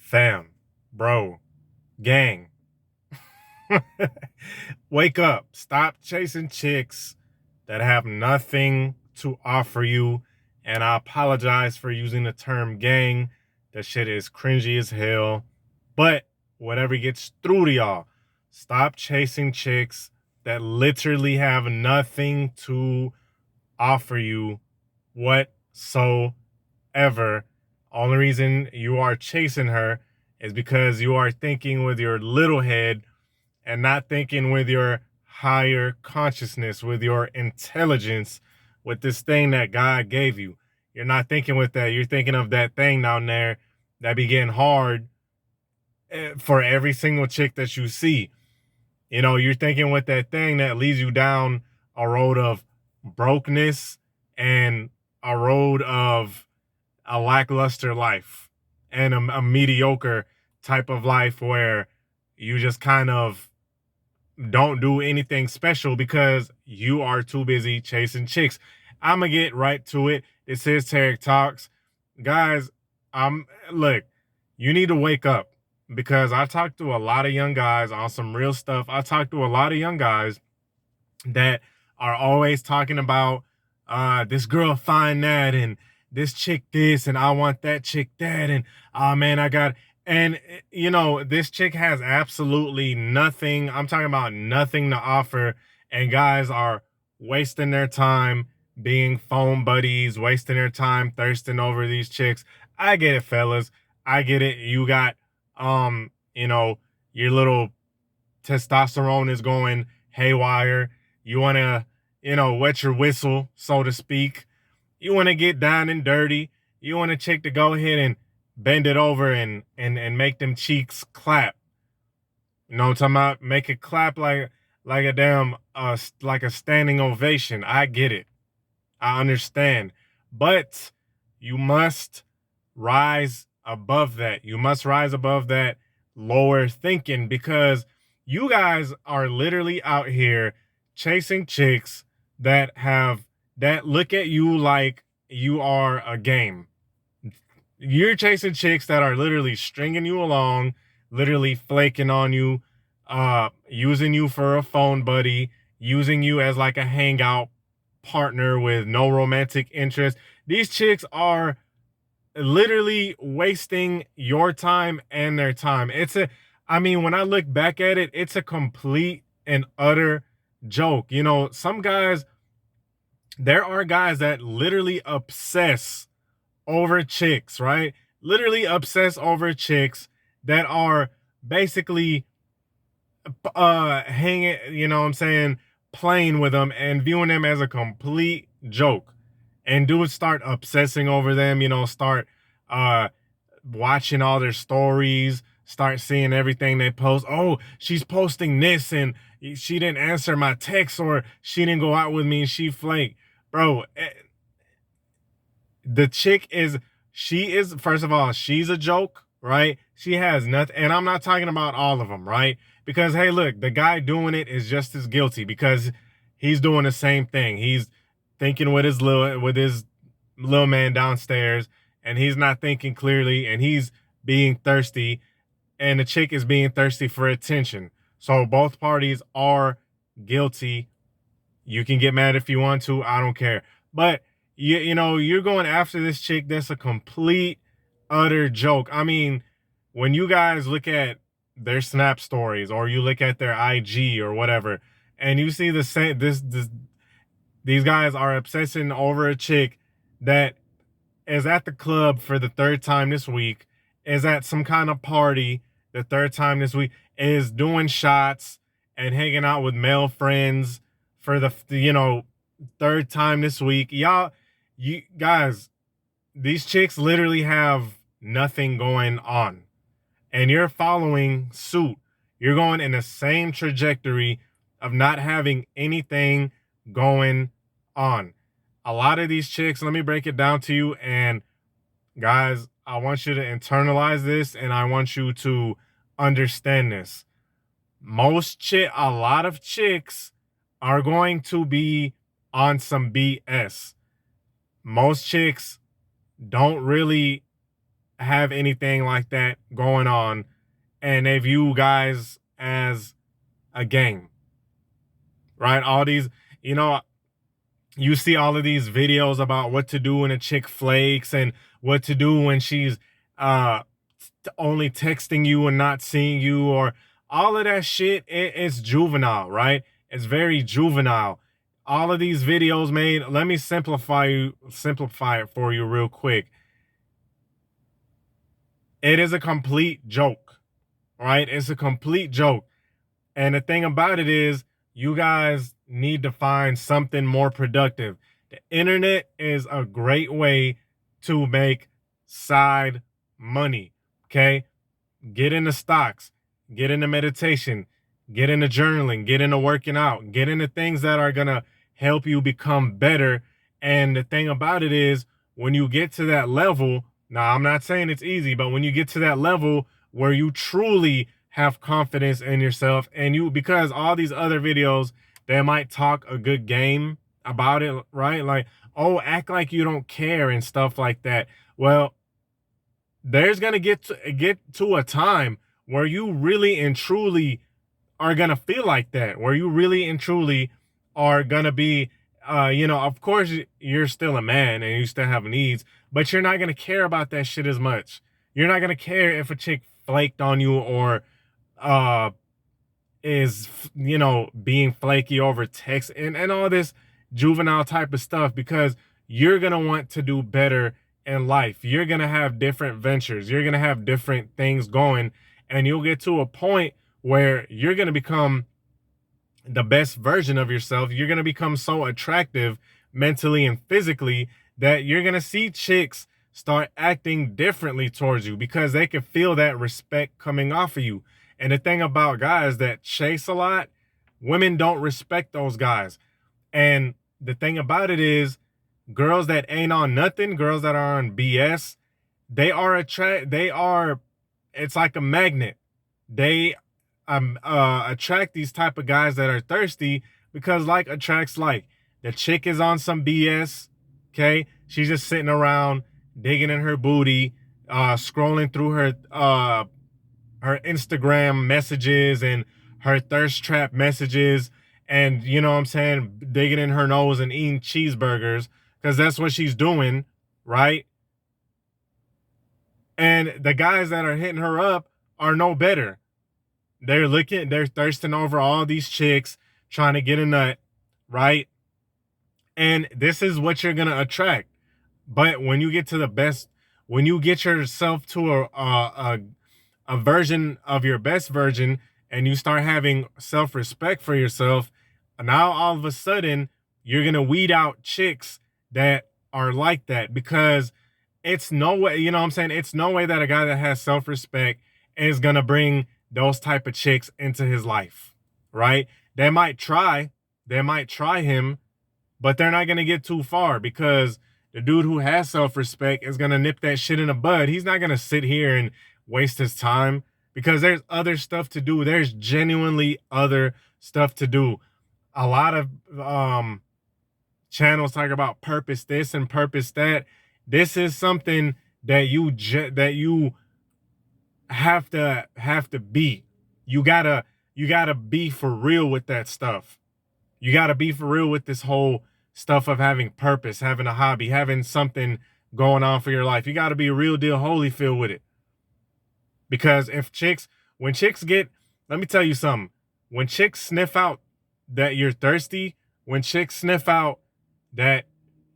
Fam, bro, gang, wake up. Stop chasing chicks that have nothing to offer you. And I apologize for using the term gang. That shit is cringy as hell. But whatever gets through to y'all, stop chasing chicks that literally have nothing to offer you whatsoever. Only reason you are chasing her is because you are thinking with your little head and not thinking with your higher consciousness, with your intelligence, with this thing that God gave you. You're not thinking with that. You're thinking of that thing down there that be getting hard for every single chick that you see. You know, you're thinking with that thing that leads you down a road of brokenness and a road of a lackluster life and a mediocre type of life where you just kind of don't do anything special because you are too busy chasing chicks. I'm gonna get right to it. This is Tarek Talks. Guys, look, you need to wake up because I talked to a lot of young guys on some real stuff. I talked to a lot of young guys that are always talking about this girl find that and this chick this and I want that chick that and oh man I got and you know this chick has absolutely nothing. I'm talking about nothing to offer, and guys are wasting their time being phone buddies, wasting their time thirsting over these chicks. I get it, fellas. I get it. You got you know, your little testosterone is going haywire. You want to, you know, wet your whistle, so to speak. You want to get down and dirty. You want a chick to go ahead and bend it over and make them cheeks clap. You know what I'm talking about? Make it clap like a damn like a standing ovation. I get it. I understand. But you must rise above that. You must rise above that lower thinking because you guys are literally out here chasing chicks that look at you like you are a game. You're chasing chicks that are literally stringing you along, literally flaking on you, using you for a phone buddy, using you as like a hangout partner with no romantic interest. These chicks are literally wasting your time and their time. I mean, when I look back at it, it's a complete and utter joke. You know, there are guys that literally obsess over chicks, right? Literally obsess over chicks that are basically hanging, you know what I'm saying, playing with them and viewing them as a complete joke. And dudes start obsessing over them, you know, start uh watching all their stories, start seeing everything they post. Oh, she's posting this and she didn't answer my text, or she didn't go out with me and she flaked. Bro, the chick she is, first of all, she's a joke, right? She has nothing, and I'm not talking about all of them, right? Because hey, look, the guy doing it is just as guilty because he's doing the same thing. He's thinking with his little man downstairs, and he's not thinking clearly, and he's being thirsty, and the chick is being thirsty for attention. So both parties are guilty. You can get mad if you want to. I don't care. But you know, you're going after this chick that's a complete, utter joke. I mean, when you guys look at their Snap stories or you look at their IG or whatever, and you see the same, these guys are obsessing over a chick that is at the club for the third time this week, is at some kind of party the third time this week, is doing shots and hanging out with male friends for the, you know, third time this week. You guys, these chicks literally have nothing going on, and you're following suit. You're going in the same trajectory of not having anything going on. A lot of these chicks, let me break it down to you, and guys, I want you to internalize this and I want you to understand this. A lot of chicks are going to be on some BS. Most chicks don't really have anything like that going on, and they view guys as a game, right? All these, you know, you see all of these videos about what to do when a chick flakes and what to do when she's uh only texting you and not seeing you, or all of that shit. It's juvenile, right? It's very juvenile. All of these videos made, let me simplify it for you real quick. It is a complete joke, right? It's a complete joke. And the thing about it is, you guys need to find something more productive. The internet is a great way to make side money. Okay? Get into stocks, get into meditation, get into journaling, get into working out, get into things that are going to help you become better. And the thing about it is, when you get to that level, now I'm not saying it's easy, but when you get to that level where you truly have confidence in yourself, and you, because all these other videos, they might talk a good game about it, right? Like, oh, act like you don't care and stuff like that. Well, there's going to get to a time where you really and truly are going to feel like that, where you really and truly are going to be, of course you're still a man and you still have needs, but you're not going to care about that shit as much. You're not going to care if a chick flaked on you, or is, being flaky over text and all this juvenile type of stuff, because you're going to want to do better in life. You're going to have different ventures. You're going to have different things going, and you'll get to a point where you're going to become the best version of yourself. You're going to become so attractive mentally and physically that you're going to see chicks start acting differently towards you, because they can feel that respect coming off of you. And the thing about guys that chase a lot, women don't respect those guys. And the thing about it is, girls that ain't on nothing, girls that are on BS, it's like a magnet. They attract these type of guys that are thirsty, because like attracts like. The chick is on some BS, okay? She's just sitting around digging in her booty, scrolling through her Instagram messages and her thirst trap messages, and you know what I'm saying, digging in her nose and eating cheeseburgers, because that's what she's doing, right? And the guys that are hitting her up are no better. They're thirsting over all these chicks, trying to get a nut, right? And this is what you're gonna attract. But when you get to the best, when you get yourself to a version of your best version, and you start having self-respect for yourself, now all of a sudden you're gonna weed out chicks that are like that, because it's no way, you know what I'm saying? It's no way that a guy that has self-respect is gonna bring those type of chicks into his life, right? They might try him, but they're not gonna get too far, because the dude who has self-respect is gonna nip that shit in the bud. He's not gonna sit here and waste his time, because there's other stuff to do. There's genuinely other stuff to do. A lot of channels talk about purpose this and purpose that. This is something that you have to be. You gotta be for real with that stuff. You gotta be for real with this whole stuff of having purpose, having a hobby, having something going on for your life. You gotta be a real deal Holyfield with it. Because when chicks get, let me tell you something. When chicks sniff out that you're thirsty, when chicks sniff out that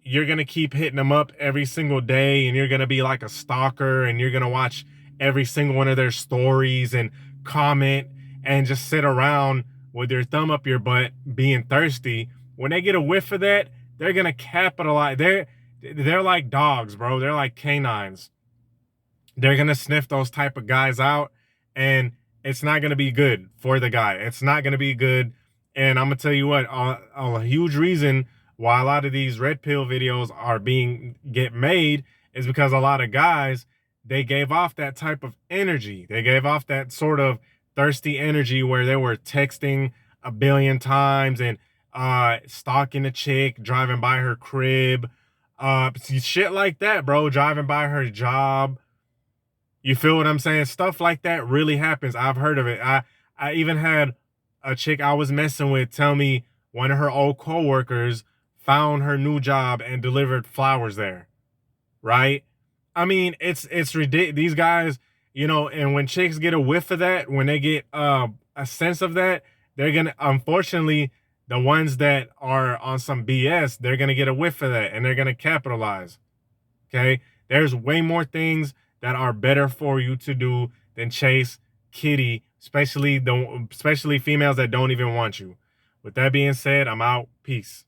you're going to keep hitting them up every single day, and you're going to be like a stalker, and you're going to watch every single one of their stories and comment and just sit around with your thumb up your butt being thirsty, when they get a whiff of that, they're going to capitalize. They're like dogs, bro. They're like canines. They're going to sniff those type of guys out, and it's not going to be good for the guy. It's not going to be good. And I'm going to tell you what, a huge reason why a lot of these red pill videos get made is because a lot of guys, they gave off that type of energy. They gave off that sort of thirsty energy where they were texting a billion times and stalking a chick, driving by her crib, shit like that, bro, driving by her job, You feel what I'm saying? Stuff like that really happens. I've heard of it. I even had a chick I was messing with tell me one of her old coworkers found her new job and delivered flowers there. Right? I mean, it's ridiculous. These guys, and when chicks get a whiff of that, when they get a sense of that, they're gonna, unfortunately, the ones that are on some BS, they're gonna get a whiff of that and they're gonna capitalize. Okay, there's way more things that are better for you to do than chase kitty, especially females that don't even want you. With that being said, I'm out. Peace.